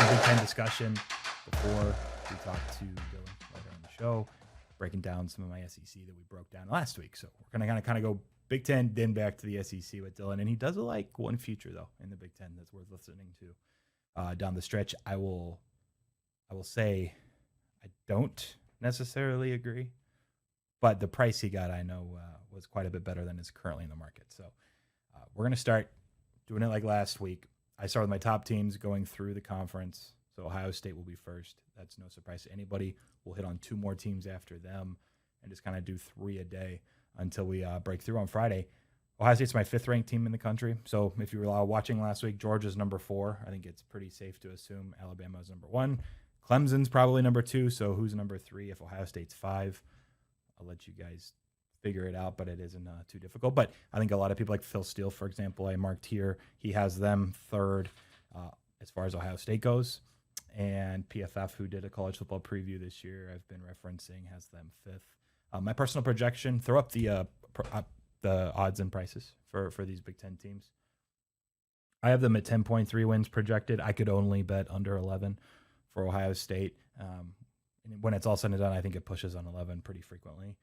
Big Ten discussion before we talk to Dylan later on the show, breaking down some of my SEC that we broke down last week. So we're going to kind of go Big Ten, then back to the SEC with Dylan. And he does like one future, though, in the Big Ten that's worth listening to down the stretch. I will say I don't necessarily agree, but the price he got, I know, was quite a bit better than is currently in the market. So we're going to start doing it like last week. I start with my top teams going through the conference. So Ohio State will be first. That's no surprise to anybody. We'll hit on two more teams after them and just kind of do three a day until we break through on Friday. Ohio State's my fifth-ranked team in the country. So if you were watching last week, Georgia's number 4. I think it's pretty safe to assume Alabama's number 1. Clemson's probably number 2. So who's number 3 if Ohio State's 5? I'll let you guys figure it out, but it isn't too difficult. But I think a lot of people like Phil Steele, for example, I marked here. He has them 3rd as far as Ohio State goes. And PFF, who did a college football preview this year, I've been referencing, has them 5th. My personal projection, throw up the odds and prices for these Big Ten teams. I have them at 10.3 wins projected. I could only bet under 11 for Ohio State. And when it's all said and done, I think it pushes on 11 pretty frequently.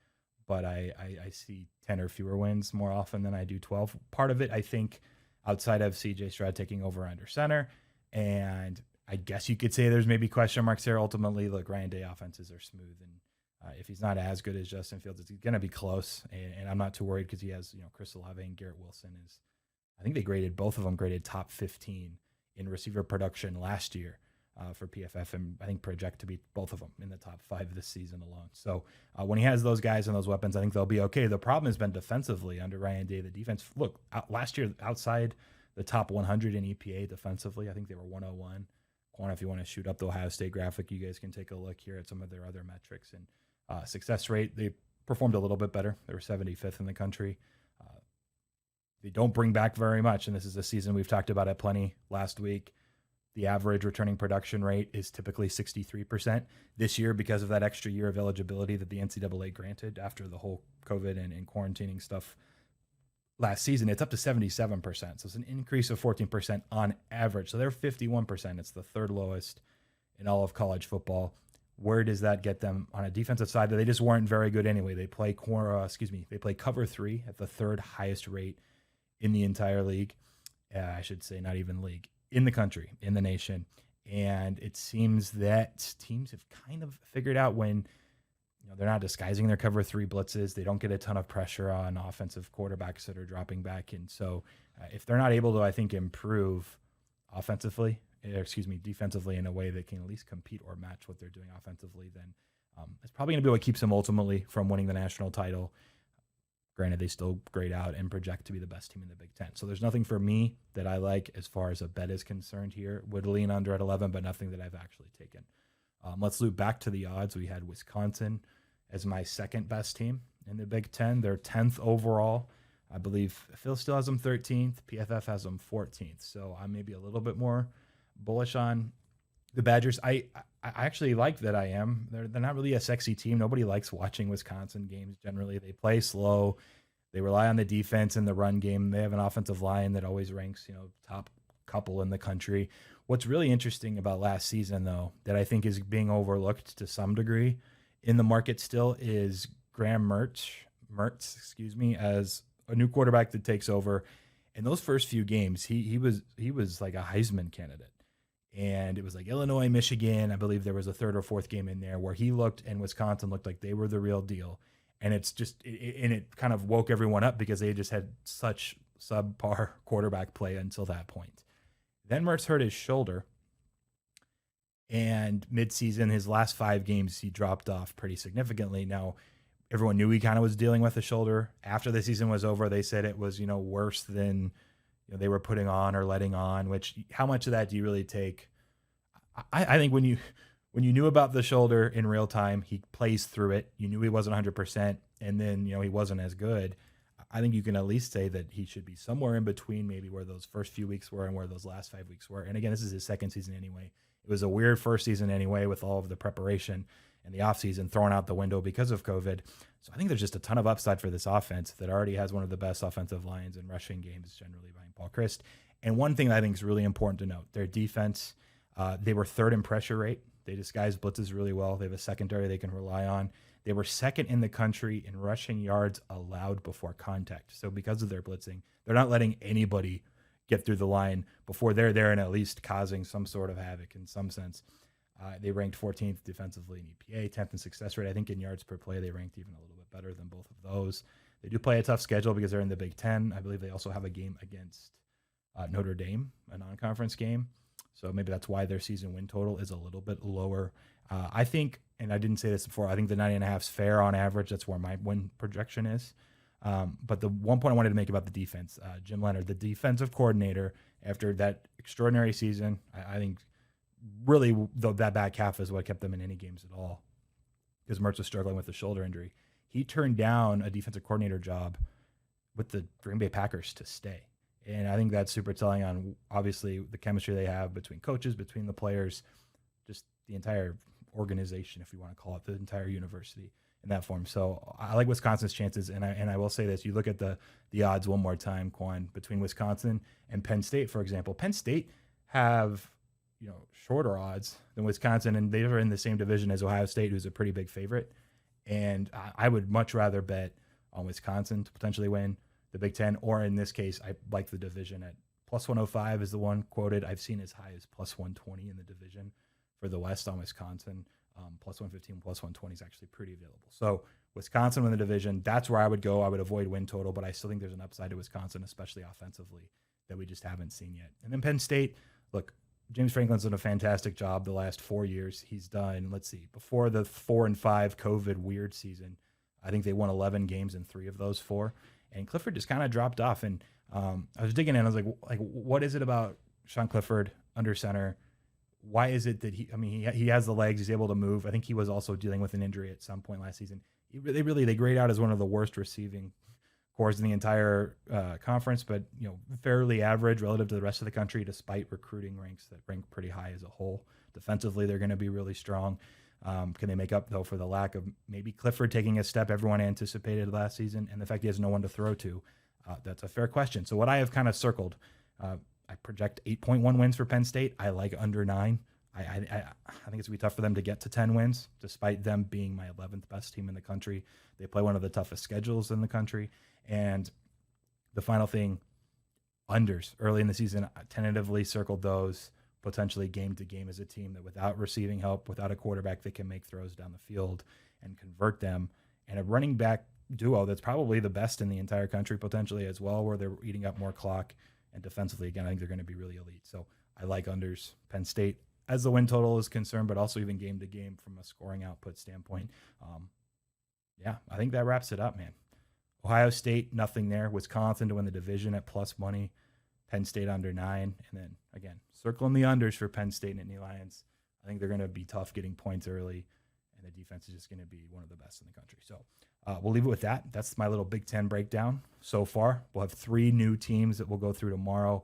But I see 10 or fewer wins more often than I do 12. Part of it, I think, outside of C.J. Stroud taking over under center, and I guess you could say there's maybe question marks here. Ultimately, look, Ryan Day offenses are smooth, and if he's not as good as Justin Fields, it's going to be close. And I'm not too worried because he has, Chris Olave and Garrett Wilson is. I think both of them graded top 15 in receiver production last year for PFF, and I think project to be both of them in the top 5 this season alone. So when he has those guys and those weapons, I think they'll be okay. The problem has been defensively under Ryan Day. The defense, look, last year outside the top 100 in EPA defensively, I think they were 101. If you want to shoot up the Ohio State graphic, you guys can take a look here at some of their other metrics. And success rate, they performed a little bit better. They were 75th in the country. They don't bring back very much, and this is a season we've talked about it plenty last week. The average returning production rate is typically 63%. This year, because of that extra year of eligibility that the NCAA granted after the whole COVID and quarantining stuff last season, it's up to 77%. So it's an increase of 14% on average. So they're 51%. It's the 3rd lowest in all of college football. Where does that get them on a defensive side? They just weren't very good anyway. They play cover 3 at the 3rd highest rate in the entire league. I should say not even league, in the country, in the nation. And it seems that teams have kind of figured out when they're not disguising their cover 3 blitzes. They don't get a ton of pressure on offensive quarterbacks that are dropping back. And so if they're not able to, I think, improve defensively in a way that can at least compete or match what they're doing offensively, then it's probably going to be what keeps them ultimately from winning the national title. Granted, they still grade out and project to be the best team in the Big Ten. So there's nothing for me that I like as far as a bet is concerned here. Would lean under at 11, but nothing that I've actually taken. Let's loop back to the odds. We had Wisconsin as my 2nd best team in the Big Ten. They're 10th overall. I believe Phil still has them 13th. PFF has them 14th. So I'm maybe a little bit more bullish on the Badgers. I actually like that I am. They're not really a sexy team. Nobody likes watching Wisconsin games generally. They play slow. They rely on the defense and the run game. They have an offensive line that always ranks, top couple in the country. What's really interesting about last season, though, that I think is being overlooked to some degree in the market still is Graham Mertz, as a new quarterback that takes over. In those first few games, he was like a Heisman candidate. And it was like Illinois, Michigan. I believe there was a 3rd or 4th game in there where he looked and Wisconsin looked like they were the real deal. And it's just, it kind of woke everyone up because they just had such subpar quarterback play until that point. Then Mertz hurt his shoulder. And midseason, his last 5 games, he dropped off pretty significantly. Now, everyone knew he kind of was dealing with the shoulder. After the season was over, they said it was, worse than they were putting on or letting on, which how much of that do you really take? I think when you knew about the shoulder in real time, he plays through it. You knew he wasn't 100%, and then, he wasn't as good. I think you can at least say that he should be somewhere in between maybe where those first few weeks were and where those last 5 weeks were. And again, this is his 2nd season anyway. It was a weird first season anyway with all of the preparation and the offseason thrown out the window because of COVID. So I think there's just a ton of upside for this offense that already has one of the best offensive lines and rushing games generally behind Paul Chryst. And one thing that I think is really important to note, their defense, They were third in pressure rate. They disguise blitzes really well. They have a secondary they can rely on. They were second in the country in rushing yards allowed before contact. So because of their blitzing, they're not letting anybody get through the line before they're there and at least causing some sort of havoc in some sense. They ranked 14th defensively in EPA, 10th in success rate. I think in yards per play, they ranked even a little bit better than both of those. They do play a tough schedule because they're in the Big Ten. I believe they also have a game against Notre Dame, a non-conference game. So maybe that's why their season win total is a little bit lower. I think, and I didn't say this before, I think the 90.5 is fair on average. That's where my win projection is. But the one point I wanted to make about the defense, Jim Leonhard, the defensive coordinator, after that extraordinary season, I think really that back half is what kept them in any games at all, because Mertz was struggling with a shoulder injury. He turned down a defensive coordinator job with the Green Bay Packers to stay. And I think that's super telling on, obviously, the chemistry they have between coaches, between the players, just the entire organization, if you want to call it, the entire university in that form. So I like Wisconsin's chances. And I will say this, you look at the odds one more time, Quan, between Wisconsin and Penn State, for example. Penn State have, shorter odds than Wisconsin, and they're in the same division as Ohio State, who's a pretty big favorite. And I would much rather bet on Wisconsin to potentially win the Big Ten, or in this case, I like the division at plus 105 is the one quoted. I've seen as high as plus 120 in the division for the West on Wisconsin. Plus 115, plus 120 is actually pretty available. So Wisconsin win the division. That's where I would go. I would avoid win total, but I still think there's an upside to Wisconsin, especially offensively, that we just haven't seen yet. And then Penn State, look, James Franklin's done a fantastic job the last 4 years. He's done, let's see, before the 4-5 COVID weird season, I think they won 11 games in 3 of those 4. And Clifford just kind of dropped off. And I was digging in. I was like, what is it about Sean Clifford under center? Why is it that he has the legs, he's able to move. I think he was also dealing with an injury at some point last season. They grade out as one of the worst receiving cores in the entire conference, but fairly average relative to the rest of the country, despite recruiting ranks that rank pretty high as a whole. Defensively, they're going to be really strong. Can they make up, though, for the lack of maybe Clifford taking a step everyone anticipated last season and the fact he has no one to throw to? That's a fair question. So what I have kind of circled, I project 8.1 wins for Penn State. I like under 9. I think it's going to be tough for them to get to 10 wins, despite them being my 11th best team in the country. They play one of the toughest schedules in the country. And the final thing, unders. Early in the season, I tentatively circled those, potentially game to game as a team that without receiving help, without a quarterback that can make throws down the field and convert them, and a running back duo that's probably the best in the entire country potentially as well, where they're eating up more clock. And defensively, again, I think they're going to be really elite. So I like unders. Penn State as the win total is concerned, but also even game to game from a scoring output standpoint. I think that wraps it up, man. Ohio State, nothing there. Wisconsin to win the division at plus money. Penn State under 9. And then, again, circling the unders for Penn State and Nittany Lions. I think they're going to be tough getting points early, and the defense is just going to be one of the best in the country. So we'll leave it with that. That's my little Big Ten breakdown so far. We'll have 3 new teams that we'll go through tomorrow.